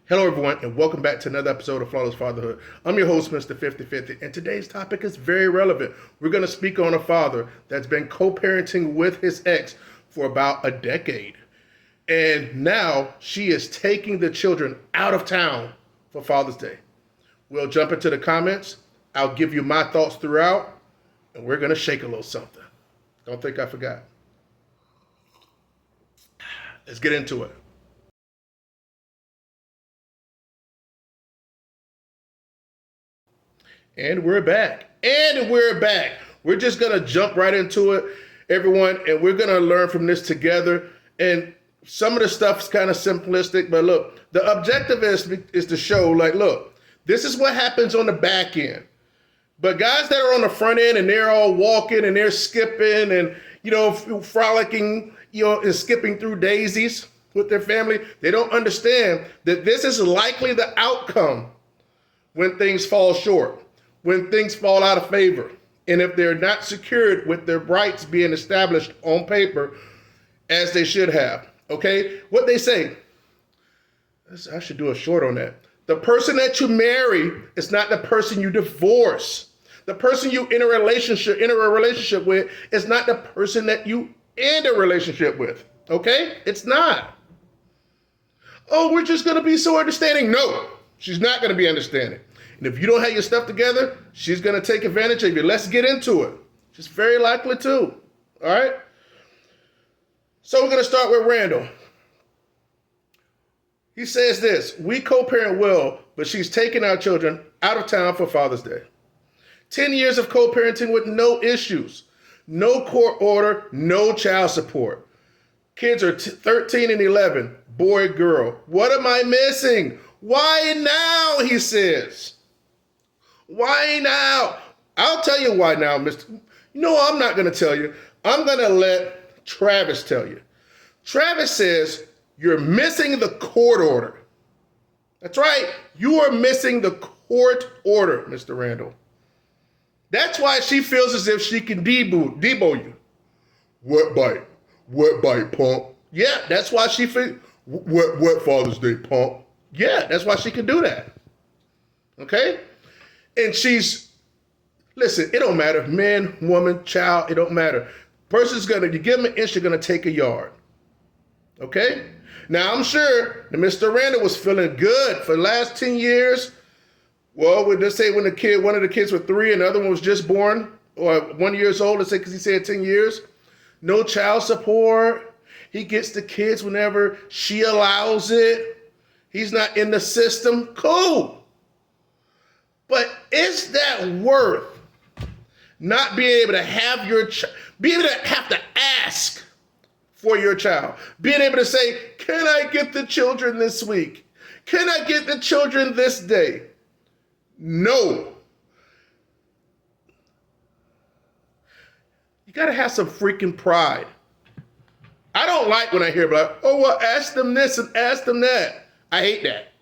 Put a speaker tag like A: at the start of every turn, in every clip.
A: Hello, everyone, and welcome back to another episode of Flawless Fatherhood. I'm your host, Mr. 5050, and today's topic is very relevant. We're going to speak on a father that's been co-parenting with his ex for about a decade. And now she is taking the children out of town for Father's Day. We'll jump into the comments. I'll give you my thoughts throughout, and we're going to shake a little something. Don't think I forgot. Let's get into it. And we're back. We're just going to jump right into it, everyone, and we're going to learn from this together. And some of the stuff is kind of simplistic, but look, the objective is to show, like, look, this is what happens on the back end. But guys that are on the front end and they're all walking and they're skipping and, frolicking, and skipping through daisies with their family, they don't understand that this is likely the outcome when things fall short, when things fall out of favor, and if they're not secured with their rights being established on paper as they should have. Okay? What they say, I should do a short on that. The person that you marry is not the person you divorce. The person you enter a relationship with is not the person that you end a relationship with. Okay? It's not. Oh, we're just going to be so understanding. No, she's not going to be understanding. And if you don't have your stuff together, she's going to take advantage of you. Let's get into it. She's very likely to. All right? So we're going to start with Randall. He says this: we co-parent well, but she's taking our children out of town for Father's Day. 10 years of co-parenting with no issues. No court order, no child support. Kids are 13 and 11, boy, girl. What am I missing? Why now, he says. Why now? I'll tell you why now, Mr. No, I'm not going to tell you. I'm going to let Travis tell you. Travis says, you're missing the court order. That's right. You are missing the court order, Mr. Randall. That's why she feels as if she can debo you. What bite? What bite, punk? Yeah, that's why she feels. What Father's Day, punk? Yeah, that's why she can do that. Okay? And listen, it don't matter. Man, woman, child, it don't matter. You give them an inch, you're going to take a yard. Okay? Now, I'm sure that Mr. Randall was feeling good for the last 10 years. Well, we'll just say when one of the kids were 3 and the other one was just born, or 1 year old, let's say, because he said 10 years. No child support. He gets the kids whenever she allows it. He's not in the system. Cool. But is that worth not being able to have being able to have to ask for your child? Being able to say, can I get the children this week? Can I get the children this day? No. You got to have some freaking pride. I don't like when I hear about, oh, well, ask them this and ask them that. I hate that.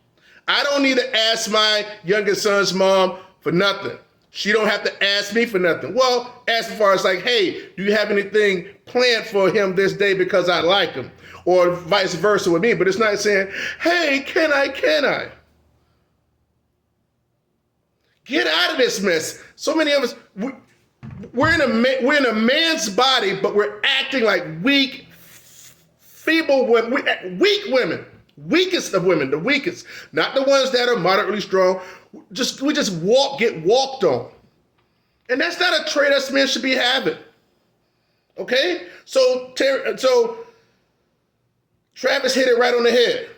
A: I don't need to ask my youngest son's mom for nothing. She don't have to ask me for nothing. Well, as far as like, hey, do you have anything planned for him this day because I like him? Or vice versa with me. But it's not saying, hey, can I? Get out of this mess. So many of us, we're in a man's body, but we're acting like weak, feeble women, weak women. Weakest of women, the weakest, not the ones that are moderately strong. We just get walked on. And that's not a trait us men should be having. Okay? So Travis hit it right on the head.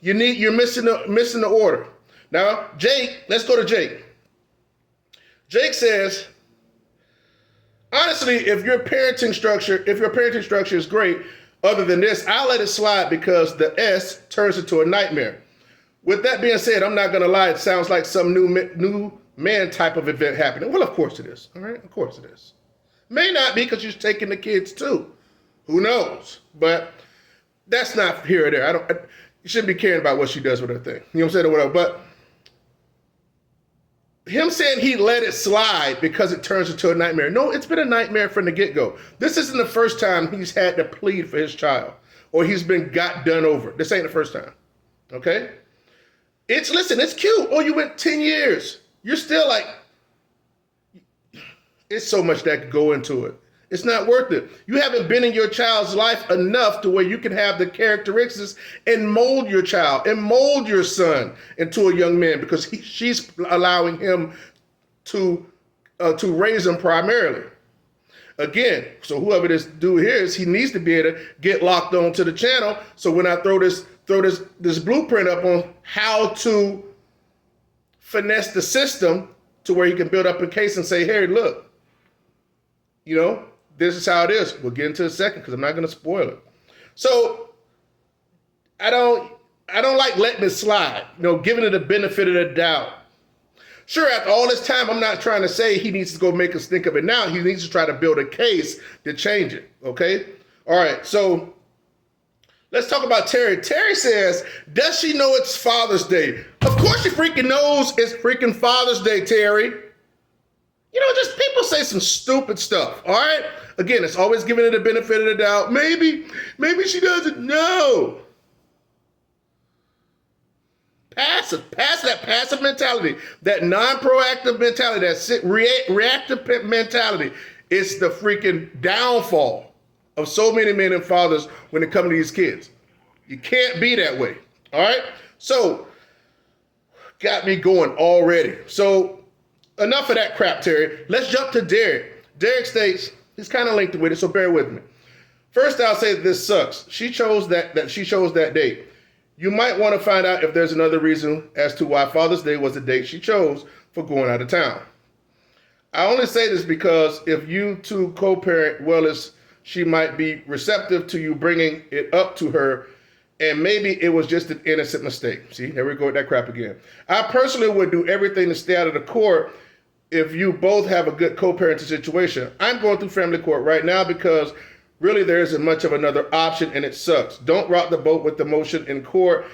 A: You're missing the order. Now, Jake, let's go to Jake. Jake says, honestly, if your parenting structure is great, other than this, I'll let it slide because the S turns into a nightmare. With that being said, I'm not going to lie. It sounds like some new man type of event happening. Well, of course it is. All right? Of course it is. May not be because you're taking the kids too. Who knows? But that's not here or there. You shouldn't be caring about what she does with her thing. You know what I'm saying? Or whatever. But him saying he let it slide because it turns into a nightmare. No, it's been a nightmare from the get-go. This isn't the first time he's had to plead for his child or he's been got done over. This ain't the first time. Okay? Listen, it's cute. Oh, you went 10 years. You're still like, it's so much that could go into it. It's not worth it. You haven't been in your child's life enough to where you can have the characteristics and mold your child and mold your son into a young man, because she's allowing him to raise him primarily. Again, so whoever this dude here is, he needs to be able to get locked on to the channel. So when I throw this blueprint up on how to finesse the system to where he can build up a case and say, hey, look, this is how it is. We'll get into it in a second because I'm not going to spoil it. So I don't like letting it slide, giving it the benefit of the doubt. Sure, after all this time, I'm not trying to say he needs to go make us think of it now. He needs to try to build a case to change it, okay? All right, so let's talk about Terry. Terry says, does she know it's Father's Day? Of course she freaking knows it's freaking Father's Day, Terry. Just people say some stupid stuff, all right? Again, it's always giving it a benefit of the doubt. Maybe she doesn't know. That passive mentality, that non-proactive mentality, that reactive mentality. It's the freaking downfall of so many men and fathers when it comes to these kids. You can't be that way, all right? So, got me going already. So, enough of that crap, Terry. Let's jump to Derek. Derek states, he's kind of linked with it, so bear with me. First, I'll say that this sucks. She chose that date. You might want to find out if there's another reason as to why Father's Day was the date she chose for going out of town. I only say this because if you two co-parent well, she might be receptive to you bringing it up to her, and maybe it was just an innocent mistake. See, there we go with that crap again. I personally would do everything to stay out of the court if you both have a good co-parenting situation. I'm going through family court right now because really there isn't much of another option, and it sucks. Don't rock the boat with the motion in court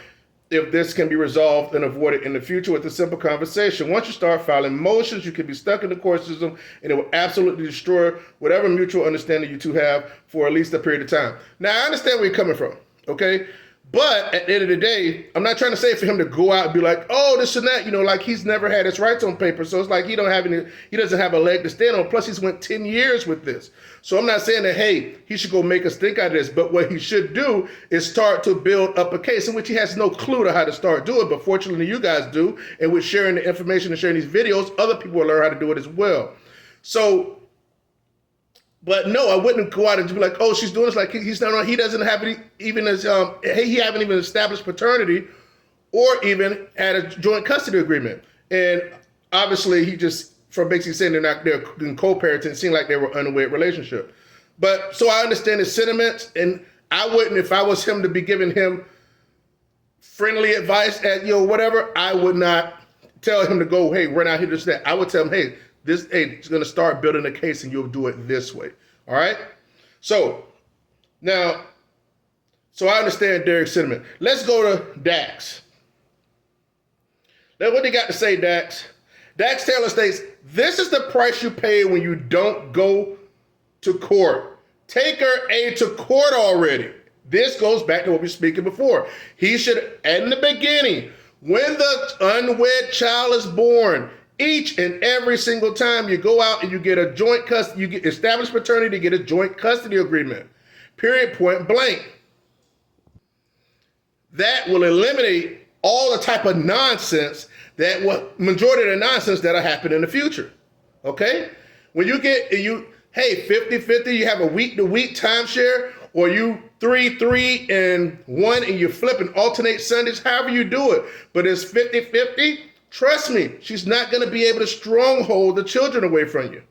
A: if this can be resolved and avoided in the future with a simple conversation. Once you start filing motions, you can be stuck in the court system, and it will absolutely destroy whatever mutual understanding you two have for at least a period of time. Now, I understand where you're coming from, okay? But at the end of the day, I'm not trying to say for him to go out and be like, oh, this and that, like he's never had his rights on paper. So it's like he doesn't have a leg to stand on. Plus, he's went 10 years with this. So I'm not saying that, hey, he should go make us think out of this. But what he should do is start to build up a case in which he has no clue to how to start doing. But fortunately, you guys do. And with sharing the information and sharing these videos, other people will learn how to do it as well. So, but no, I wouldn't go out and be like, oh, she's doing this like he's not. He doesn't have he haven't even established paternity or even had a joint custody agreement. And obviously, he just, from basically saying they're co-parenting, it seemed like they were unwed relationship. But so I understand his sentiments, and I wouldn't, if I was him to be giving him friendly advice at whatever, I would not tell him to go, hey, run out here this that. I would tell him, hey, it's going to start building a case and you'll do it this way. All right? So, now, I understand Derek's sentiment. Let's go to Dax. Now, what they got to say, Dax? Dax Taylor states, this is the price you pay when you don't go to court. Take her aid to court already. This goes back to what we were speaking before. He should, in the beginning, when the unwed child is born, each and every single time you go out and you get a joint custody, you get established paternity to get a joint custody agreement. Period, point blank. That will eliminate all the type of nonsense majority of the nonsense that'll happen in the future. Okay? When you get, hey, 50-50, you have a week-to-week timeshare, or you 3-3 and 1 and you flip and alternate Sundays, however you do it. But it's 50-50. Trust me, she's not going to be able to stronghold the children away from you.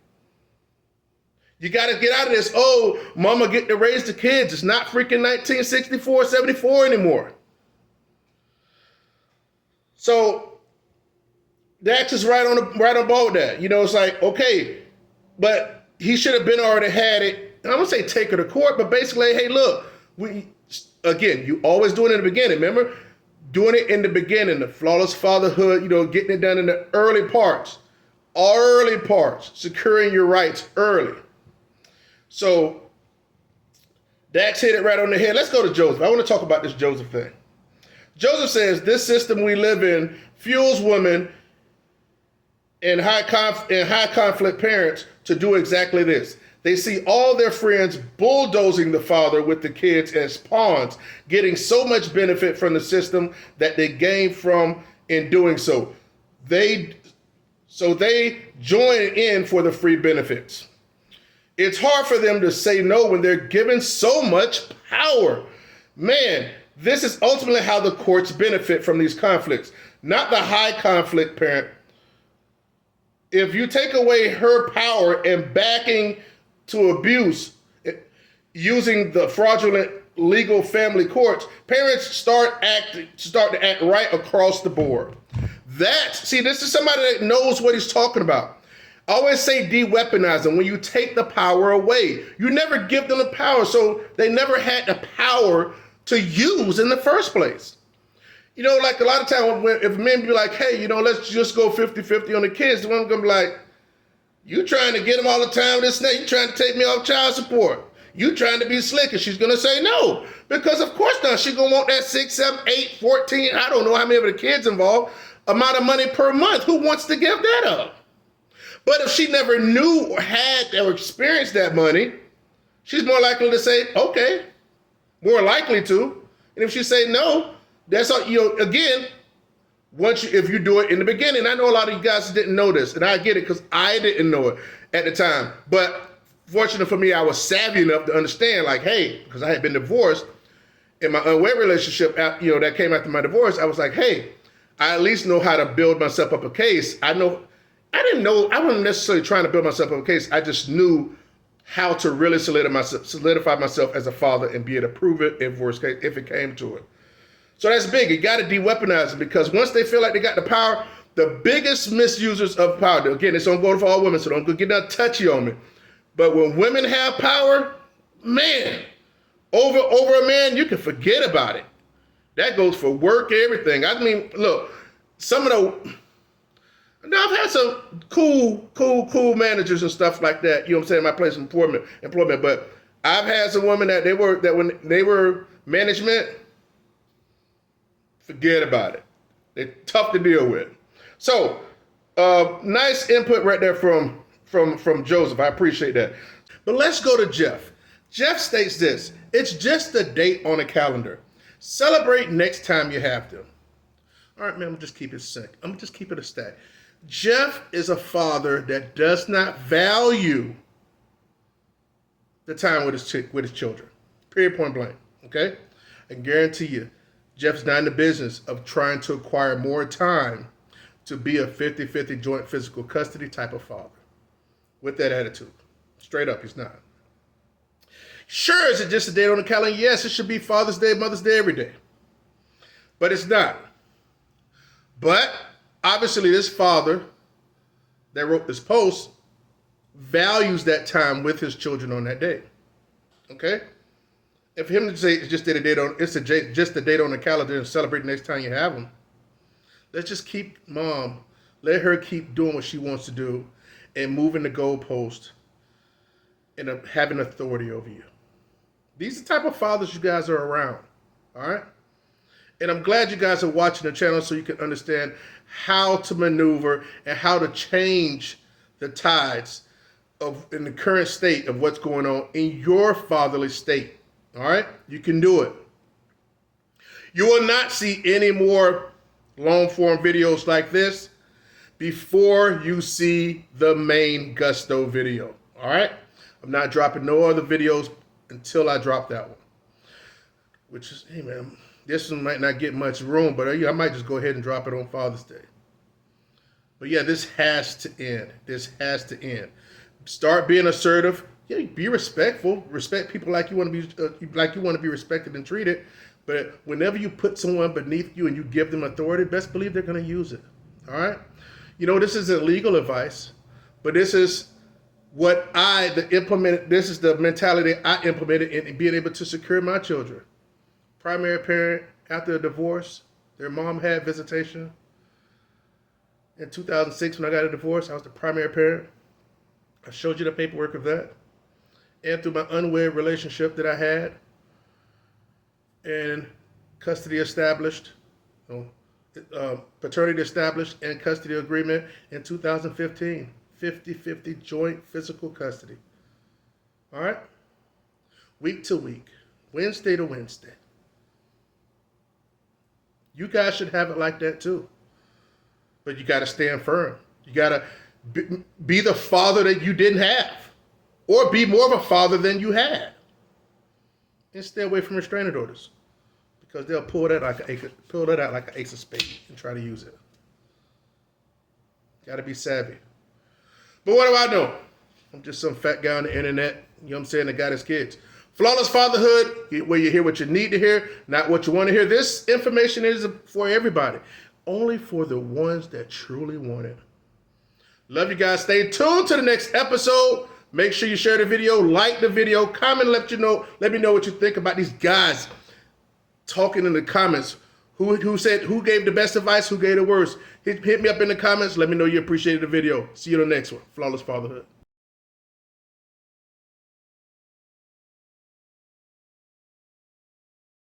A: You got to get out of this, oh, mama get to raise the kids. It's not freaking 1964, 74 anymore. So Dax is right on ball with that. It's like, okay, but he should have been already had it. And I'm going to say take her to court, but basically, hey, look, you always do it in the beginning, remember? Doing it in the beginning, the flawless fatherhood, getting it done in the early parts, securing your rights early. So Dax hit it right on the head. Let's go to Joseph. I want to talk about this Joseph thing. Joseph says, this system we live in fuels women and high conflict parents to do exactly this. They see all their friends bulldozing the father with the kids as pawns, getting so much benefit from the system that they gain from in doing so. They join in for the free benefits. It's hard for them to say no when they're given so much power. Man, this is ultimately how the courts benefit from these conflicts, not the high conflict parent. If you take away her power and backing to abuse using the fraudulent legal family courts, parents start to act right across the board. This is somebody that knows what he's talking about. I always say de-weaponize them. When you take the power away, you never give them the power, so they never had the power to use in the first place. Like a lot of times if men be like, hey, let's just go 50-50 on the kids, the woman's gonna be like, you trying to get them all the time, this and that, you trying to take me off child support. You trying to be slick, and she's gonna say no. Because of course not, she's gonna want that 6, 7, 8, 14, I don't know how many of the kids involved, amount of money per month. Who wants to give that up? But if she never knew or had or experienced that money, she's more likely to say, okay, more likely to. And if she say no, that's all, again, if you do it in the beginning. I know a lot of you guys didn't know this, and I get it because I didn't know it at the time. But fortunate for me, I was savvy enough to understand, like, hey, because I had been divorced in my unwed relationship, that came after my divorce, I was like, hey, I at least know how to build myself up a case. I wasn't necessarily trying to build myself up a case. I just knew how to really solidify myself as a father and be able to prove it if it came to it. So that's big. You got to de-weaponize it, because once they feel like they got the power, the biggest misusers of power, again, it's don't go for all women, so don't get that touchy on me. But when women have power, man, over a man, you can forget about it. That goes for work, everything. I mean, look, I've had some cool managers and stuff like that, what I'm saying, my place of employment, but I've had some women that when they were management, forget about it. They're tough to deal with. So, nice input right there from Joseph. I appreciate that. But let's go to Jeff. Jeff states this: it's just a date on a calendar. Celebrate next time you have to. All right, man, I'm just keep it sick. I'm just keep it a stack. Jeff is a father that does not value the time with his children. Period, point blank. Okay? I guarantee you, Jeff's not in the business of trying to acquire more time to be a 50-50 joint physical custody type of father with that attitude. Straight up, he's not. Sure, is it just a date on the calendar? Yes, it should be Father's Day, Mother's Day, every day. But it's not. But obviously this father that wrote this post values that time with his children on that day. Okay? If him to say it's just a date on the calendar and celebrate the next time you have them, let's just let her keep doing what she wants to do and moving the goalpost and having authority over you. These are the type of fathers you guys are around. All right? And I'm glad you guys are watching the channel so you can understand how to maneuver and how to change the tides in the current state of what's going on in your fatherly state. All right? You can do it. You will not see any more long form videos like this before you see the main Gusto video. All right? I'm not dropping no other videos until I drop that one. Which is, hey man, this one might not get much room, but I might just go ahead and drop it on Father's Day. But yeah, this has to end. This has to end. Start being assertive. Yeah, be respectful. Respect people like you want to be respected and treated. But whenever you put someone beneath you and you give them authority, best believe they're going to use it. All right? This isn't legal advice, but this is what this is the mentality I implemented in being able to secure my children. Primary parent, after a divorce, their mom had visitation. In 2006, when I got a divorce, I was the primary parent. I showed you the paperwork of that. And through my unwed relationship that I had and custody established, Paternity established and custody agreement in 2015. 50-50 joint physical custody. All right? Week to week. Wednesday to Wednesday. You guys should have it like that too. But you got to stand firm. You got to be the father that you didn't have. Or be more of a father than you had. And stay away from restraining orders. Because they'll pull that out like an ace of spades and try to use it. Got to be savvy. But what do I know? I'm just some fat guy on the internet, you know what I'm saying, that got his kids. Flawless Fatherhood, where you hear what you need to hear, not what you want to hear. This information is for everybody. Only for the ones that truly want it. Love you guys. Stay tuned to the next episode. Make sure you share the video, like the video, comment, let me know what you think about these guys talking in the comments. Who gave the best advice, who gave the worst. Hit me up in the comments. Let me know you appreciated the video. See you in the next one. Flawless Fatherhood.